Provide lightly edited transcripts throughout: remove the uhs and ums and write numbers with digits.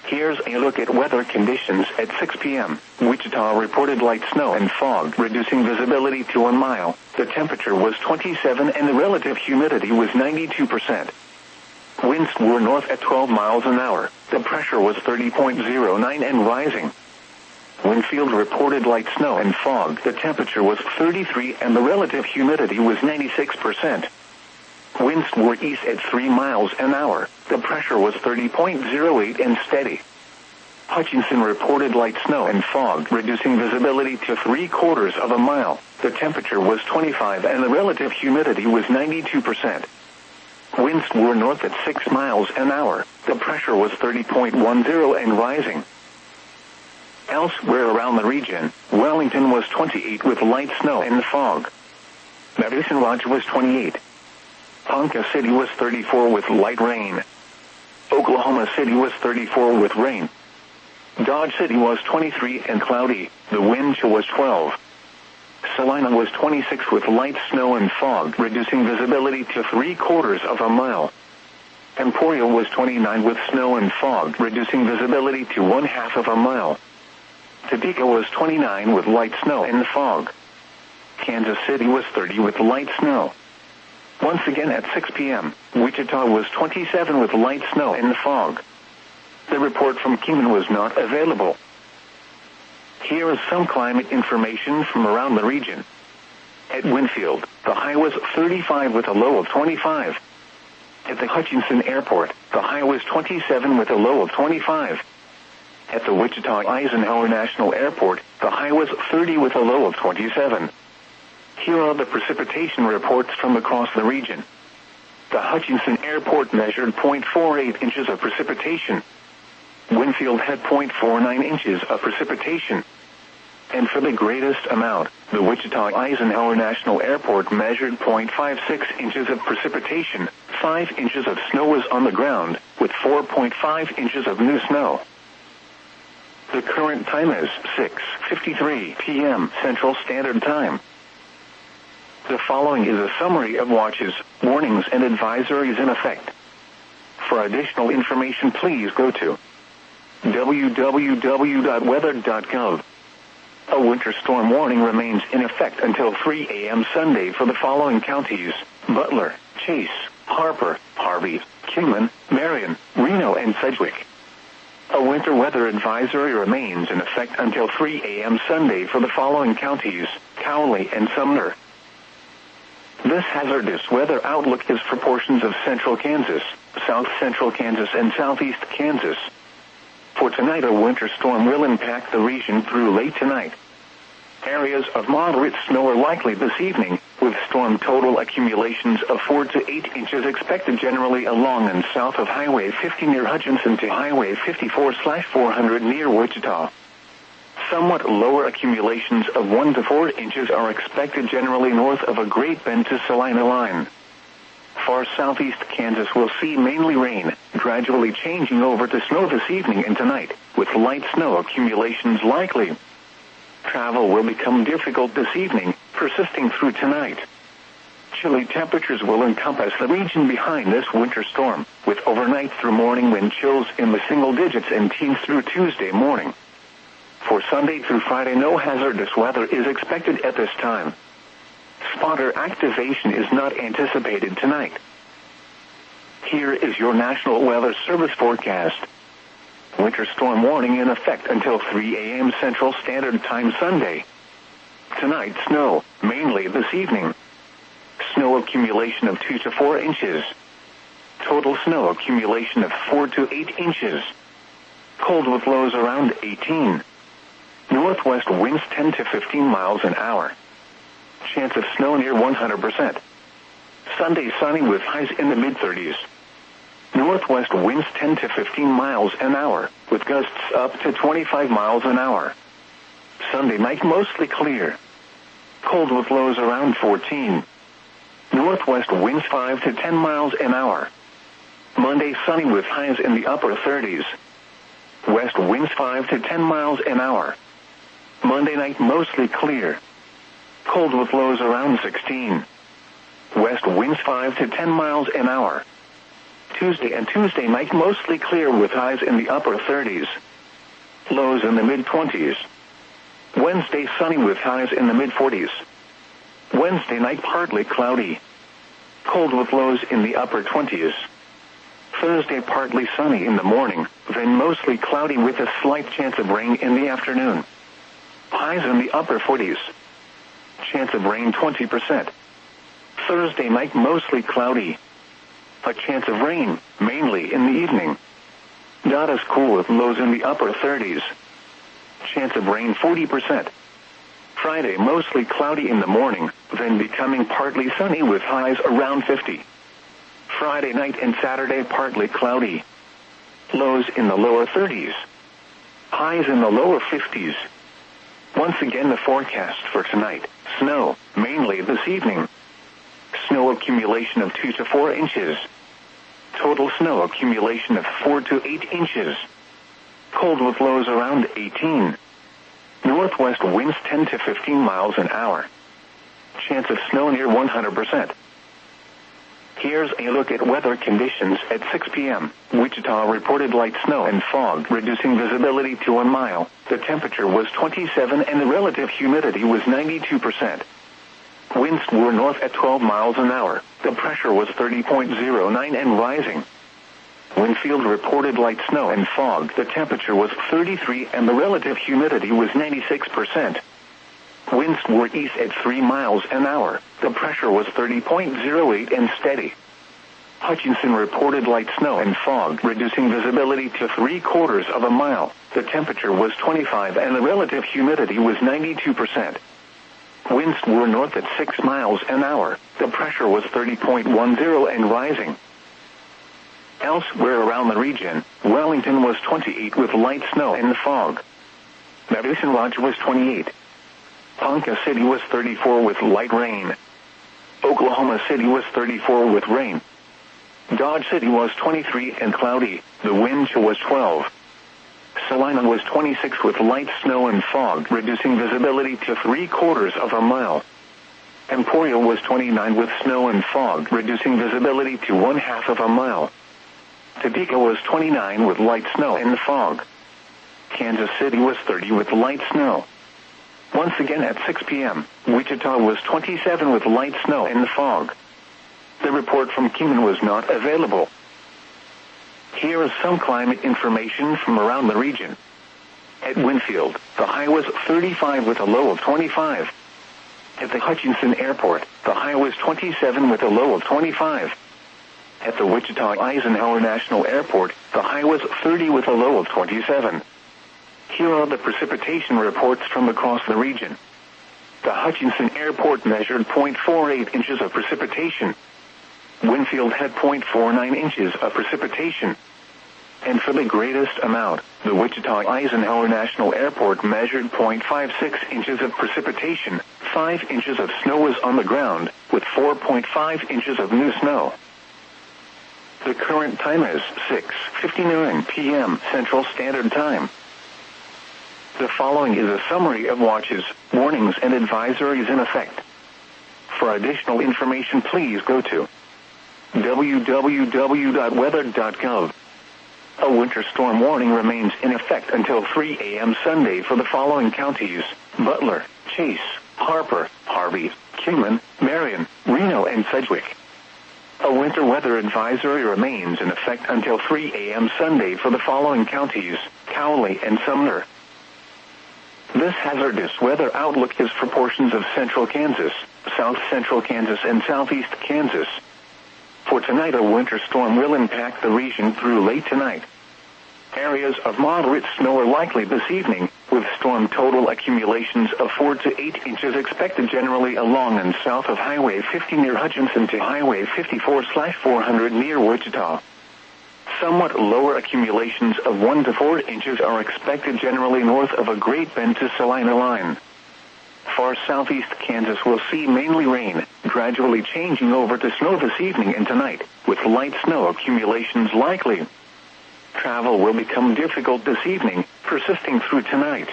Here's a look at weather conditions at 6 p.m. Wichita reported light snow and fog, reducing visibility to 1 mile. The temperature was 27 and the relative humidity was 92%. Winds were north at 12 miles an hour. The pressure was 30.09 and rising. Winfield reported light snow and fog. The temperature was 33 and the relative humidity was 96%. Winds were east at 3 miles an hour. The pressure was 30.08 and steady. Hutchinson reported light snow and fog, reducing visibility to 3/4 of a mile. The temperature was 25 and the relative humidity was 92%. Winds were north at 6 miles an hour. The pressure was 30.10 and rising. Elsewhere around the region, Wellington was 28 with light snow and fog. Medicine Lodge was 28. Ponca City was 34 with light rain. Oklahoma City was 34 with rain. Dodge City was 23 and cloudy. The wind chill was 12. Salina was 26 with light snow and fog, reducing visibility to 3/4 of a mile. Emporia was 29 with snow and fog, reducing visibility to 1/2 of a mile. Topeka was 29 with light snow and fog. Kansas City was 30 with light snow. Once again at 6 p.m., Wichita was 27 with light snow and fog. The report from Kingman was not available. Here is some climate information from around the region. At Winfield, the high was 35 with a low of 25. At the Hutchinson Airport, the high was 27 with a low of 25. At the Wichita Eisenhower National Airport, the high was 30 with a low of 27. Here are the precipitation reports from across the region. The Hutchinson Airport measured 0.48 inches of precipitation. Winfield had 0.49 inches of precipitation. And for the greatest amount, the Wichita Eisenhower National Airport measured 0.56 inches of precipitation. 5 inches of snow was on the ground, with 4.5 inches of new snow. The current time is 6:53 p.m. Central Standard Time. The following is a summary of watches, warnings, and advisories in effect. For additional information, please go to www.weather.gov. A winter storm warning remains in effect until 3 a.m. Sunday for the following counties: Butler, Chase, Harper, Harvey, Kingman, Marion, Reno, and Sedgwick. A winter weather advisory remains in effect until 3 a.m. Sunday for the following counties: Cowley and Sumner. This hazardous weather outlook is for portions of central Kansas, south central Kansas, and southeast Kansas. For tonight, a winter storm will impact the region through late tonight. Areas of moderate snow are likely this evening, with storm total accumulations of 4 to 8 inches expected generally along and south of Highway 50 near Hutchinson to Highway 54/400 near Wichita. Somewhat lower accumulations of 1 to 4 inches are expected generally north of a Great Bend to Salina line. Far southeast Kansas will see mainly rain, gradually changing over to snow this evening and tonight, with light snow accumulations likely. Travel will become difficult this evening, persisting through tonight. Chilly temperatures will encompass the region behind this winter storm, with overnight through morning wind chills in the single digits and teens through Tuesday morning. For Sunday through Friday, no hazardous weather is expected at this time. Spotter activation is not anticipated tonight. Here is your National Weather Service forecast. Winter storm warning in effect until 3 a.m. Central Standard Time Sunday. Tonight, snow, mainly this evening. Snow accumulation of 2 to 4 inches. Total snow accumulation of 4 to 8 inches. Cold with lows around 18. Northwest winds 10 to 15 miles an hour. Chance of snow near 100%. Sunday sunny with highs in the mid-30s. Northwest winds 10 to 15 miles an hour, with gusts up to 25 miles an hour. Sunday night mostly clear. Cold with lows around 14. Northwest winds 5 to 10 miles an hour. Monday sunny with highs in the upper 30s. West winds 5 to 10 miles an hour. Monday night mostly clear. Cold with lows around 16. West winds 5 to 10 miles an hour. Tuesday and Tuesday night mostly clear with highs in the upper 30s. Lows in the mid-20s. Wednesday sunny with highs in the mid-40s. Wednesday night partly cloudy. Cold with lows in the upper 20s. Thursday partly sunny in the morning, then mostly cloudy with a slight chance of rain in the afternoon. Highs in the upper 40s. Chance of rain 20%. Thursday night mostly cloudy. A chance of rain, mainly in the evening. Not as cool with lows in the upper 30s. Chance of rain 40%. Friday mostly cloudy in the morning, then becoming partly sunny with highs around 50. Friday night and Saturday partly cloudy. Lows in the lower 30s. Highs in the lower 50s. Once again the forecast for tonight, snow, mainly this evening. Snow accumulation of 2 to 4 inches. Total snow accumulation of 4 to 8 inches. Cold with lows around 18. Northwest winds 10 to 15 miles an hour. Chance of snow near 100%. Here's a look at weather conditions at 6 p.m. Wichita reported light snow and fog, reducing visibility to 1 mile. The temperature was 27 and the relative humidity was 92%. Winds were north at 12 miles an hour. The pressure was 30.09 and rising. Winfield reported light snow and fog. The temperature was 33 and the relative humidity was 96%. Winds were east at 3 miles an hour. The pressure was 30.08 and steady. Hutchinson reported light snow and fog, reducing visibility to 3/4 of a mile. The temperature was 25 and the relative humidity was 92%. Winds were north at 6 miles an hour. The pressure was 30.10 and rising. Elsewhere around the region, Wellington was 28 with light snow and fog. Medicine Lodge was 28. Ponca City was 34 with light rain. Oklahoma City was 34 with rain. Dodge City was 23 and cloudy. The wind chill was 12. Salina was 26 with light snow and fog, reducing visibility to 3/4 of a mile. Emporia was 29 with snow and fog, reducing visibility to 1/2 of a mile. Topeka was 29 with light snow and fog. Kansas City was 30 with light snow. Once again at 6 p.m., Wichita was 27 with light snow and fog. The report from Kingman was not available. Here is some climate information from around the region. At Winfield, the high was 35 with a low of 25. At the Hutchinson Airport, the high was 27 with a low of 25. At the Wichita Eisenhower National Airport, the high was 30 with a low of 27. Here are the precipitation reports from across the region. The Hutchinson Airport measured 0.48 inches of precipitation. Winfield had 0.49 inches of precipitation. And for the greatest amount, the Wichita Eisenhower National Airport measured 0.56 inches of precipitation. 5 inches of snow was on the ground, with 4.5 inches of new snow. The current time is 6:59 p.m. Central Standard Time. The following is a summary of watches, warnings, and advisories in effect. For additional information, please go to www.weather.gov. A winter storm warning remains in effect until 3 a.m. Sunday for the following counties: Butler, Chase, Harper, Harvey, Kingman, Marion, Reno, and Sedgwick. A winter weather advisory remains in effect until 3 a.m. Sunday for the following counties: Cowley and Sumner. This hazardous weather outlook is for portions of central Kansas, south central Kansas, and southeast Kansas. For tonight, a winter storm will impact the region through late tonight. Areas of moderate snow are likely this evening, with storm total accumulations of 4 to 8 inches expected generally along and south of Highway 50 near Hutchinson to Highway 54/400 near Wichita. Somewhat lower accumulations of 1 to 4 inches are expected generally north of a Great Bend to Salina line. Far southeast Kansas will see mainly rain, gradually changing over to snow this evening and tonight, with light snow accumulations likely. Travel will become difficult this evening, persisting through tonight.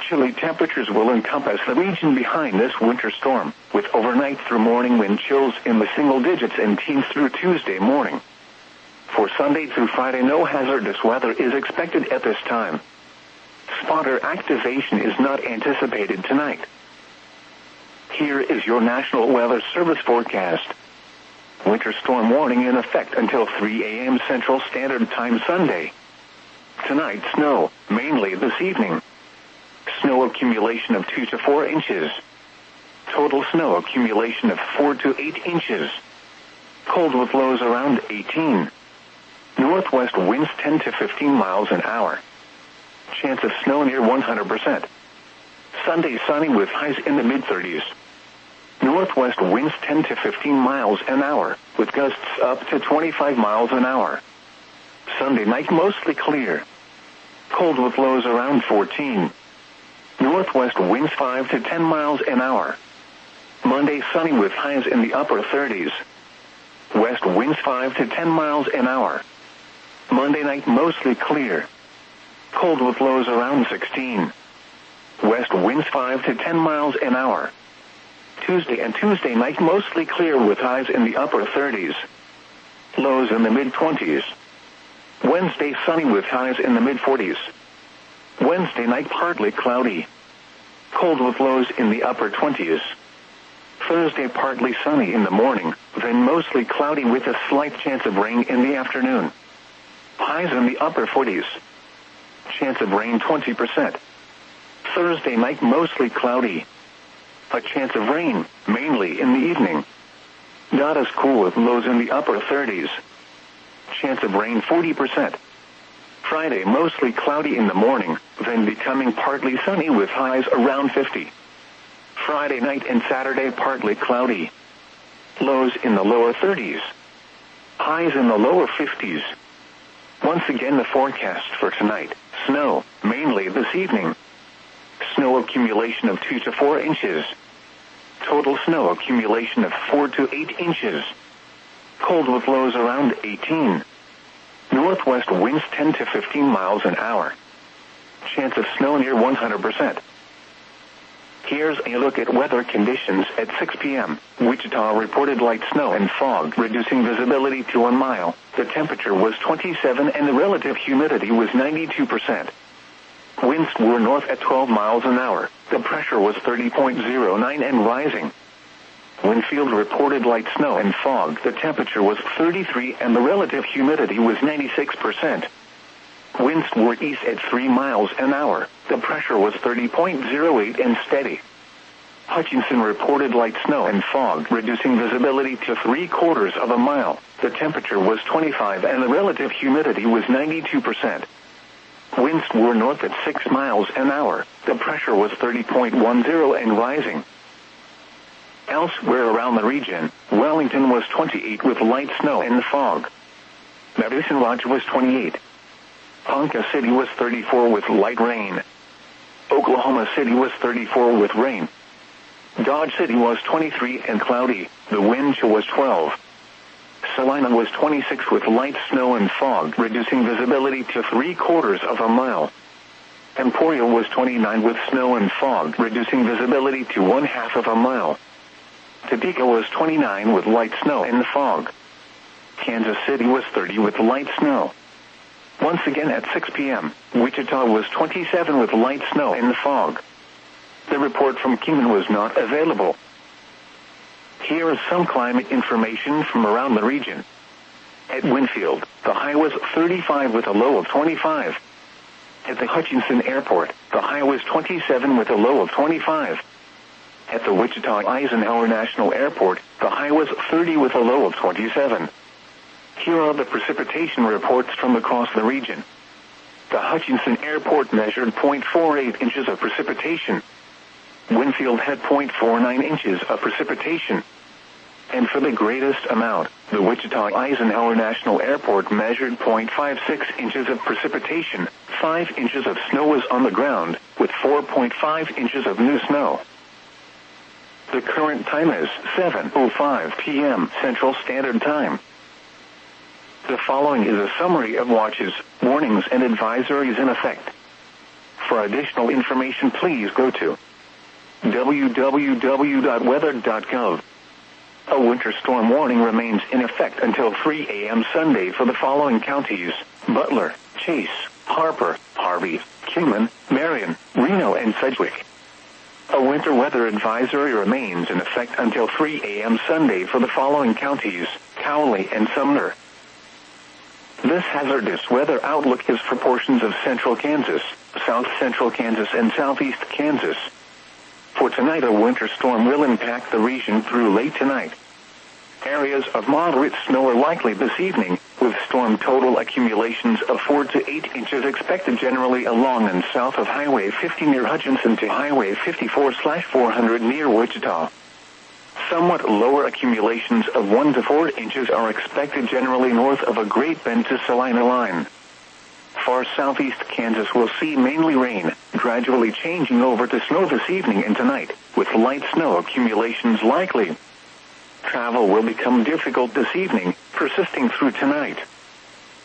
Chilly temperatures will encompass the region behind this winter storm, with overnight through morning wind chills in the single digits and teens through Tuesday morning. For Sunday through Friday, no hazardous weather is expected at this time. Spotter activation is not anticipated tonight. Here is your National Weather Service forecast. Winter storm warning in effect until 3 a.m. Central Standard Time Sunday. Tonight, snow, mainly this evening. Snow accumulation of 2 to 4 inches. Total snow accumulation of 4 to 8 inches. Cold with lows around 18. Northwest winds 10 to 15 miles an hour. Chance of snow near 100%. Sunday sunny with highs in the mid-30s. Northwest winds 10 to 15 miles an hour, with gusts up to 25 miles an hour. Sunday night mostly clear. Cold with lows around 14. Northwest winds 5 to 10 miles an hour. Monday sunny with highs in the upper 30s. West winds 5 to 10 miles an hour. Monday night mostly clear. Cold with lows around 16. West winds 5 to 10 miles an hour. Tuesday and Tuesday night mostly clear with highs in the upper 30s. Lows in the mid-20s. Wednesday sunny with highs in the mid-40s. Wednesday night partly cloudy. Cold with lows in the upper 20s. Thursday partly sunny in the morning, then mostly cloudy with a slight chance of rain in the afternoon. Highs in the upper 40s. Chance of rain 20%. Thursday night mostly cloudy. A chance of rain, mainly in the evening. Not as cool with lows in the upper 30s. Chance of rain 40%. Friday mostly cloudy in the morning, then becoming partly sunny with highs around 50. Friday night and Saturday partly cloudy. Lows in the lower 30s. Highs in the lower 50s. Once again the forecast for tonight. Snow, mainly this evening. Snow accumulation of 2 to 4 inches. Total snow accumulation of 4 to 8 inches. Cold with lows around 18. Northwest winds 10 to 15 miles an hour. Chance of snow near 100%. Here's a look at weather conditions at 6 p.m. Wichita reported light snow and fog, reducing visibility to 1 mile. The temperature was 27 and the relative humidity was 92%. Winds were north at 12 miles an hour. The pressure was 30.09 and rising. Winfield reported light snow and fog. The temperature was 33 and the relative humidity was 96%. Winds were east at 3 miles an hour. The pressure was 30.08 and steady. Hutchinson reported light snow and fog, reducing visibility to 3/4 of a mile. The temperature was 25 and the relative humidity was 92%. Winds were north at 6 miles an hour. The pressure was 30.10 and rising. Elsewhere around the region, Wellington was 28 with light snow and fog. Medicine Lodge was 28. Ponca City was 34 with light rain. Oklahoma City was 34 with rain. Dodge City was 23 and cloudy. The wind chill was 12. Salina was 26 with light snow and fog, reducing visibility to 3/4 of a mile. Emporia was 29 with snow and fog, reducing visibility to 1/2 of a mile. Topeka was 29 with light snow and fog. Kansas City was 30 with light snow. Once again at 6 p.m., Wichita was 27 with light snow and fog. The report from Kingman was not available. Here is some climate information from around the region. At Winfield, the high was 35 with a low of 25. At the Hutchinson Airport, the high was 27 with a low of 25. At the Wichita Eisenhower National Airport, the high was 30 with a low of 27. Here are the precipitation reports from across the region. The Hutchinson Airport measured 0.48 inches of precipitation. Winfield had 0.49 inches of precipitation. And for the greatest amount, the Wichita Eisenhower National Airport measured 0.56 inches of precipitation. 5 inches of snow was on the ground, with 4.5 inches of new snow. The current time is 7:05 p.m. Central Standard Time. The following is a summary of watches, warnings, and advisories in effect. For additional information, please go to www.weather.gov. A winter storm warning remains in effect until 3 a.m. Sunday for the following counties: Butler, Chase, Harper, Harvey, Kingman, Marion, Reno, and Sedgwick. A winter weather advisory remains in effect until 3 a.m. Sunday for the following counties: Cowley and Sumner. This hazardous weather outlook is for portions of central Kansas, south central Kansas, and southeast Kansas. For tonight, a winter storm will impact the region through late tonight. Areas of moderate snow are likely this evening, with storm total accumulations of 4 to 8 inches expected generally along and south of Highway 50 near Hutchinson to Highway 54/400 near Wichita. Somewhat lower accumulations of 1 to 4 inches are expected generally north of a Great Bend to Salina line. Far southeast Kansas will see mainly rain, gradually changing over to snow this evening and tonight, with light snow accumulations likely. Travel will become difficult this evening, persisting through tonight.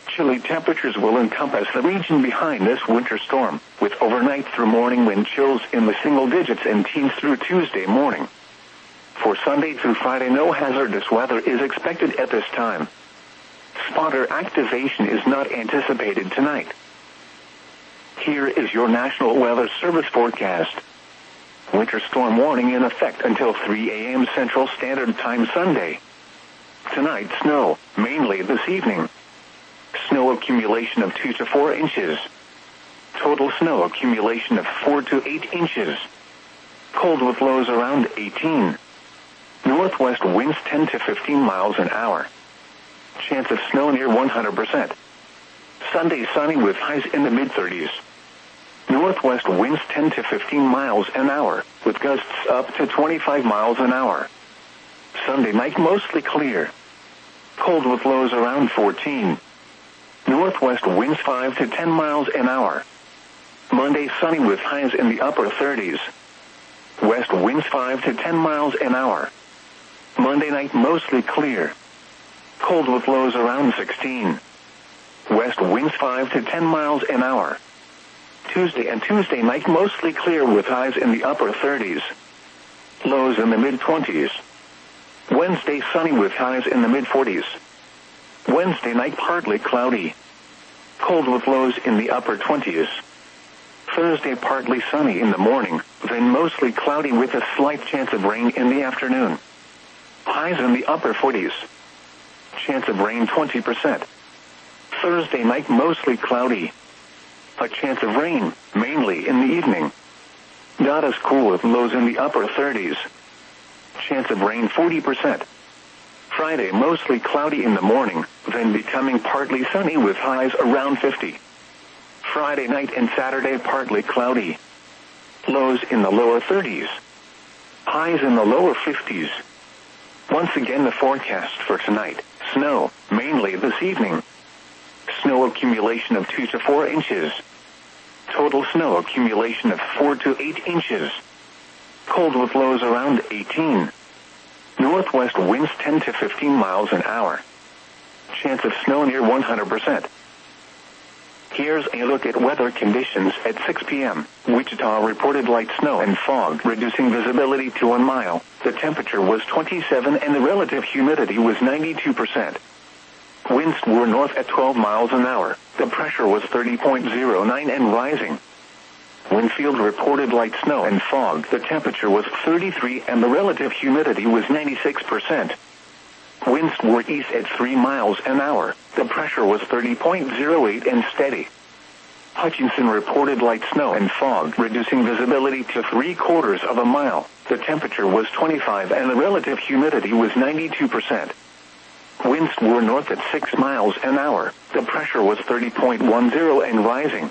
Chilly temperatures will encompass the region behind this winter storm, with overnight through morning wind chills in the single digits and teens through Tuesday morning. For Sunday through Friday, no hazardous weather is expected at this time. Spotter activation is not anticipated tonight. Here is your National Weather Service forecast. Winter storm warning in effect until 3 a.m. Central Standard Time Sunday. Tonight, snow, mainly this evening. Snow accumulation of 2 to 4 inches. Total snow accumulation of 4 to 8 inches. Cold with lows around 18. Northwest winds 10 to 15 miles an hour. Chance of snow near 100%. Sunday sunny with highs in the mid-30s. Northwest winds 10 to 15 miles an hour, with gusts up to 25 miles an hour. Sunday night mostly clear. Cold with lows around 14. Northwest winds 5 to 10 miles an hour. Monday sunny with highs in the upper 30s. West winds 5 to 10 miles an hour. Monday night mostly clear. Cold with lows around 16. West winds 5 to 10 miles an hour. Tuesday and Tuesday night mostly clear with highs in the upper 30s. Lows in the mid-20s. Wednesday sunny with highs in the mid-40s. Wednesday night partly cloudy. Cold with lows in the upper 20s. Thursday partly sunny in the morning, then mostly cloudy with a slight chance of rain in the afternoon. Highs in the upper 40s. Chance of rain 20%. Thursday night mostly cloudy. A chance of rain, mainly in the evening. Not as cool with lows in the upper 30s. Chance of rain 40%. Friday mostly cloudy in the morning, then becoming partly sunny with highs around 50. Friday night and Saturday partly cloudy. Lows in the lower 30s. Highs in the lower 50s. Once again, the forecast for tonight: snow, mainly this evening. Snow accumulation of 2 to 4 inches. Total snow accumulation of 4 to 8 inches. Cold with lows around 18. Northwest winds 10 to 15 miles an hour. Chance of snow near 100%. Here's a look at weather conditions at 6 p.m. Wichita reported light snow and fog, reducing visibility to 1 mile. The temperature was 27 and the relative humidity was 92%. Winds were north at 12 miles an hour. The pressure was 30.09 and rising. Winfield reported light snow and fog. The temperature was 33 and the relative humidity was 96%. Winds were east at 3 miles an hour. The pressure was 30.08 and steady. Hutchinson reported light snow and fog, reducing visibility to 3/4 of a mile. The temperature was 25 and the relative humidity was 92%. Winds were north at 6 miles an hour. The pressure was 30.10 and rising.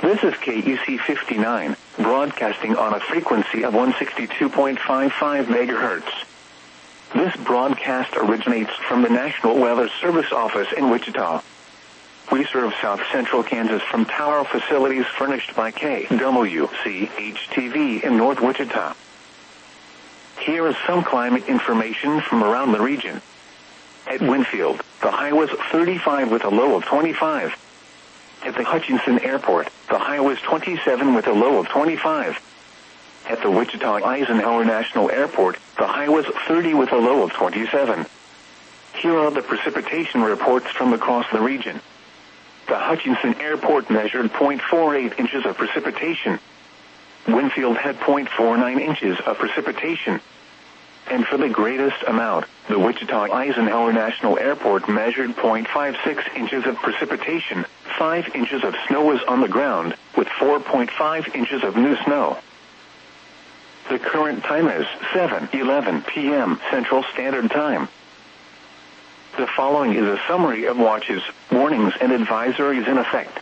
This is KEC59, broadcasting on a frequency of 162.55 megahertz. This broadcast originates from the National Weather Service office in Wichita. We serve South Central Kansas from tower facilities furnished by KWCH-TV in North Wichita. Here is some climate information from around the region. At Winfield, the high was 35 with a low of 25. At the Hutchinson Airport, the high was 27 with a low of 25. At the Wichita Eisenhower National Airport, the high was 30 with a low of 27. Here are the precipitation reports from across the region. The Hutchinson Airport measured 0.48 inches of precipitation. Winfield had 0.49 inches of precipitation. And for the greatest amount, the Wichita Eisenhower National Airport measured 0.56 inches of precipitation. 5 inches of snow was on the ground, with 4.5 inches of new snow. The current time is 7:11 p.m. Central Standard Time. The following is a summary of watches, warnings, and advisories in effect.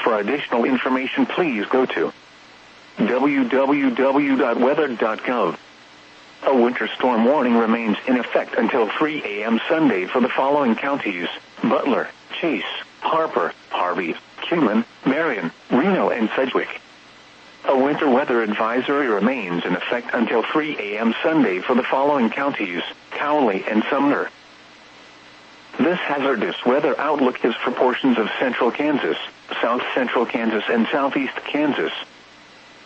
For additional information, please go to www.weather.gov. A winter storm warning remains in effect until 3 a.m. Sunday for the following counties: Butler, Chase, Harper, Harvey, Cumin, Marion, Reno, and Sedgwick. A winter weather advisory remains in effect until 3 a.m. Sunday for the following counties: Cowley and Sumner. This hazardous weather outlook is for portions of central Kansas, south central Kansas, and southeast Kansas.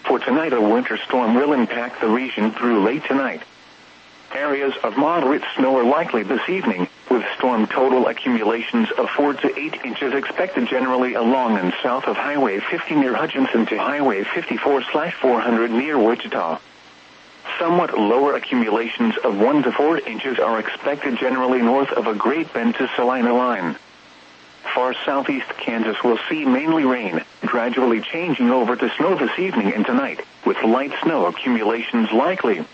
For tonight, a winter storm will impact the region through late tonight. Areas of moderate snow are likely this evening, with storm total accumulations of 4 to 8 inches expected generally along and south of Highway 50 near Hutchinson to Highway 54/400 near Wichita. Somewhat lower accumulations of 1 to 4 inches are expected generally north of a Great Bend to Salina line. Far southeast Kansas will see mainly rain, gradually changing over to snow this evening and tonight, with light snow accumulations likely.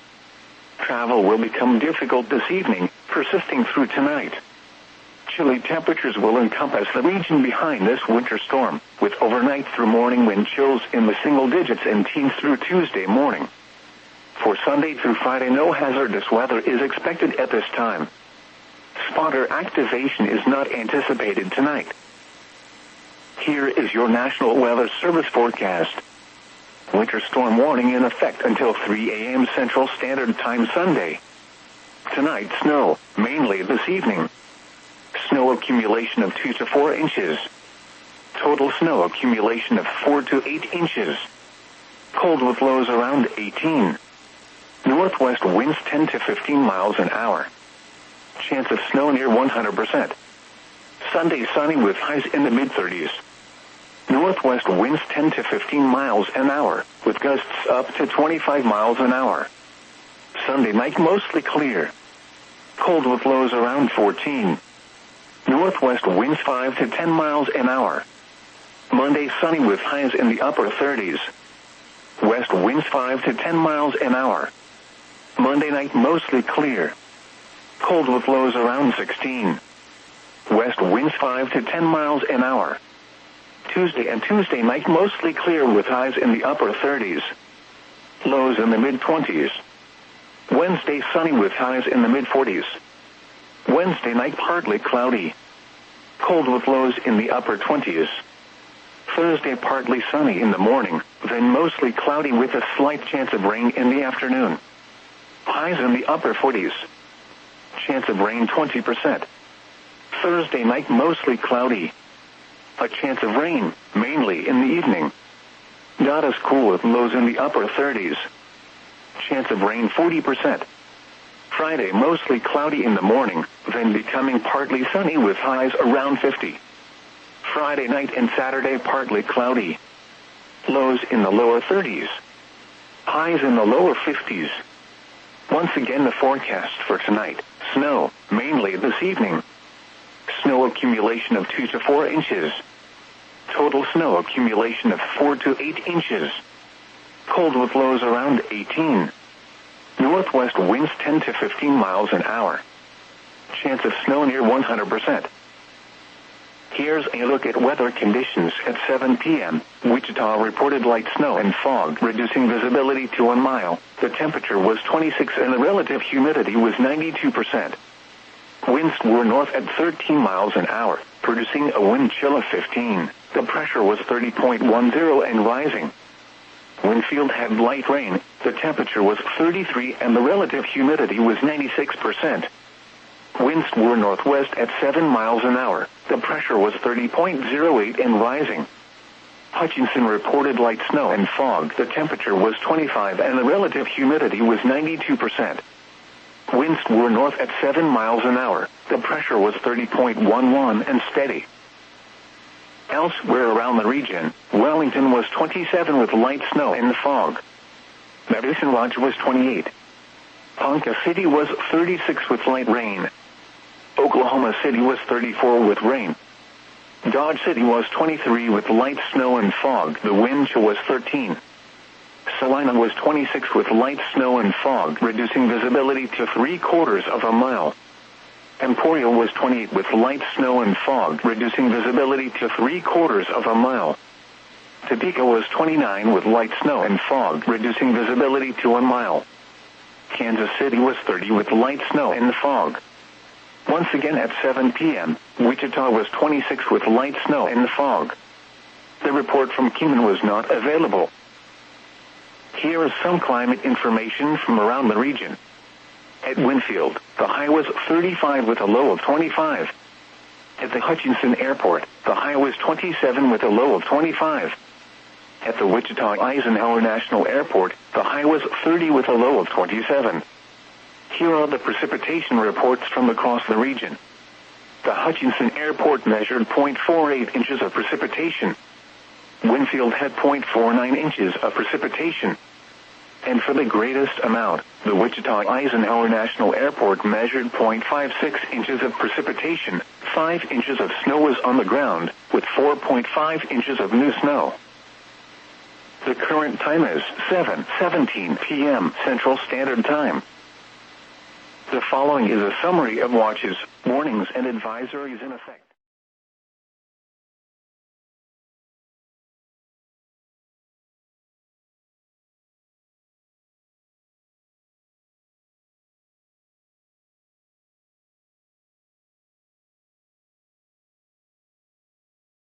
Travel will become difficult this evening, persisting through tonight. Chilly temperatures will encompass the region behind this winter storm, with overnight through morning wind chills in the single digits and teens through Tuesday morning. For Sunday through Friday, no hazardous weather is expected at this time. Spotter activation is not anticipated tonight. Here is your National Weather Service forecast. Winter storm warning in effect until 3 a.m. Central Standard Time Sunday. Tonight, snow, mainly this evening. Snow accumulation of 2 to 4 inches. Total snow accumulation of 4 to 8 inches. Cold with lows around 18. Northwest winds 10 to 15 miles an hour. Chance of snow near 100%. Sunday sunny with highs in the mid-30s. Northwest winds 10 to 15 miles an hour, with gusts up to 25 miles an hour. Sunday night mostly clear. Cold with lows around 14. Northwest winds 5 to 10 miles an hour. Monday sunny with highs in the upper 30s. West winds 5 to 10 miles an hour. Monday night mostly clear. Cold with lows around 16. West winds 5 to 10 miles an hour. Tuesday and Tuesday night mostly clear with highs in the upper 30s. Lows in the mid-20s. Wednesday sunny with highs in the mid-40s. Wednesday night partly cloudy. Cold with lows in the upper 20s. Thursday partly sunny in the morning, then mostly cloudy with a slight chance of rain in the afternoon. Highs in the upper 40s. Chance of rain 20%. Thursday night mostly cloudy. A chance of rain, mainly in the evening. Not as cool with lows in the upper 30s. Chance of rain 40%. Friday mostly cloudy in the morning, then becoming partly sunny with highs around 50. Friday night and Saturday partly cloudy. Lows in the lower 30s. Highs in the lower 50s. Once again, the forecast for tonight: snow, mainly this evening. Snow accumulation of 2 to 4 inches. Total snow accumulation of 4 to 8 inches. Cold with lows around 18. Northwest winds 10 to 15 miles an hour. Chance of snow near 100%. Here's a look at weather conditions at 7 p.m. Wichita reported light snow and fog, reducing visibility to 1 mile. The temperature was 26 and the relative humidity was 92%. Winds were north at 13 miles an hour, producing a wind chill of 15. The pressure was 30.10 and rising. Winfield had light rain. The temperature was 33 and the relative humidity was 96%. Winds were northwest at 7 miles an hour. The pressure was 30.08 and rising. Hutchinson reported light snow and fog. The temperature was 25 and the relative humidity was 92%. Winds were north at 7 miles an hour. The pressure was 30.11 and steady. Elsewhere around the region, Wellington was 27 with light snow and fog. Medicine Lodge was 28. Ponca City was 36 with light rain. Oklahoma City was 34 with rain. Dodge City was 23 with light snow and fog. The wind chill was 13. Salina was 26 with light snow and fog, reducing visibility to 3/4 of a mile. Emporia was 28 with light snow and fog, reducing visibility to 3/4 of a mile. Topeka was 29 with light snow and fog, reducing visibility to 1 mile. Kansas City was 30 with light snow and fog. Once again at 7 p.m., Wichita was 26 with light snow and fog. The report from Kingman was not available. Here is some climate information from around the region. At Winfield, the high was 35 with a low of 25. At the Hutchinson Airport, the high was 27 with a low of 25. At the Wichita Eisenhower National Airport, the high was 30 with a low of 27. Here are the precipitation reports from across the region. The Hutchinson Airport measured 0.48 inches of precipitation. Winfield had 0.49 inches of precipitation. And for the greatest amount, the Wichita Eisenhower National Airport measured 0.56 inches of precipitation. 5 inches of snow was on the ground, with 4.5 inches of new snow. The current time is 7:17 p.m. Central Standard Time. The following is a summary of watches, warnings, and advisories in effect.